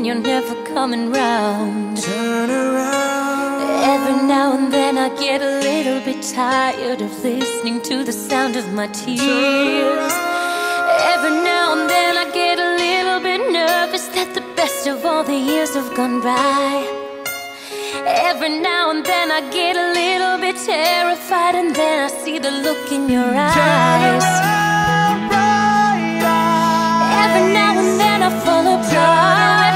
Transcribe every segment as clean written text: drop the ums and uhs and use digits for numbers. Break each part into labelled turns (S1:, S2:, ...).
S1: and you're never coming round.
S2: Turn around.
S1: Every now and then I get a little bit tired of listening to the sound of my tears. Every now and then I get a little bit nervous that the best of all the years have gone by. Every now and then I get a little bit terrified, and then I see the look in your eyes. Every now and then I fall apart.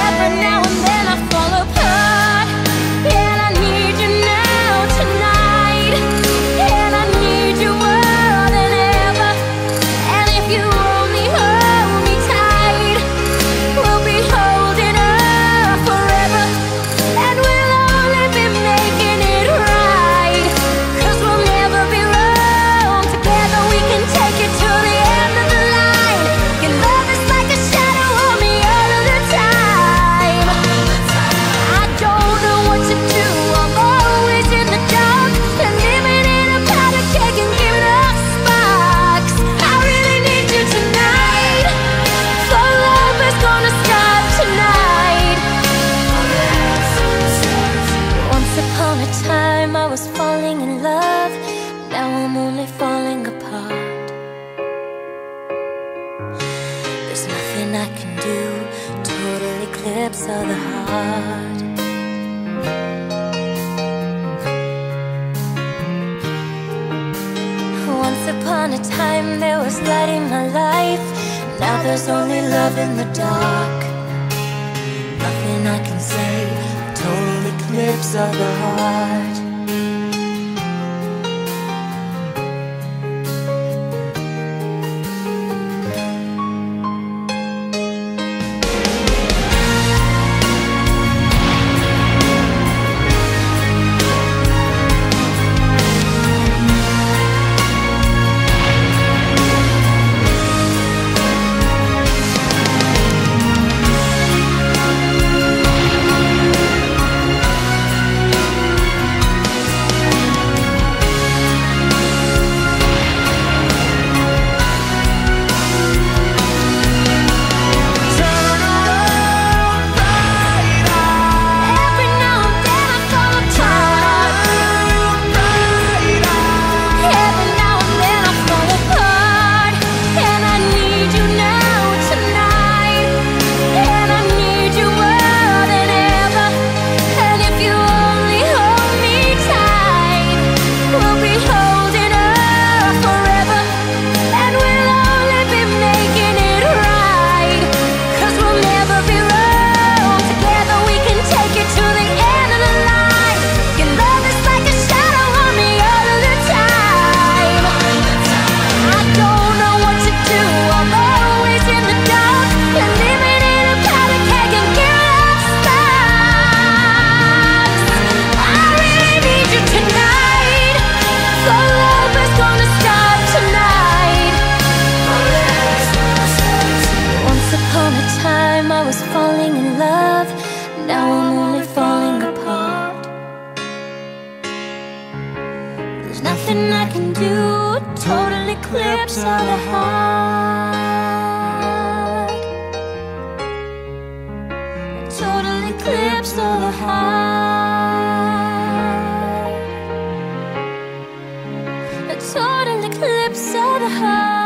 S1: Every now and then I fall apart. And I need you now tonight. And I need you more than ever. And if you only hold me tight, we'll be holding up forever. And we'll only be making it right, 'cause we'll never be wrong. Together we can take it to the end of the line. Your love is like a shadow on me all of the time. I don't know what to do, I'm always in the dark. And living in a powder keg and giving off sparks. I really need you tonight, for love is gonna start tonight. Once upon a time I was falling in love, now I'm only falling apart. There's nothing I can do, total eclipse of the heart. Once upon a time there was light in my life, now there's only love in the dark. Nothing I can say, total eclipse of the heart. Falling in love, now I'm only falling apart. There's nothing I can do, total eclipse of the heart. Total eclipse of the heart. A total eclipse of the heart.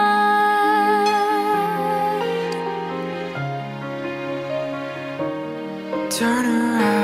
S2: Turn around.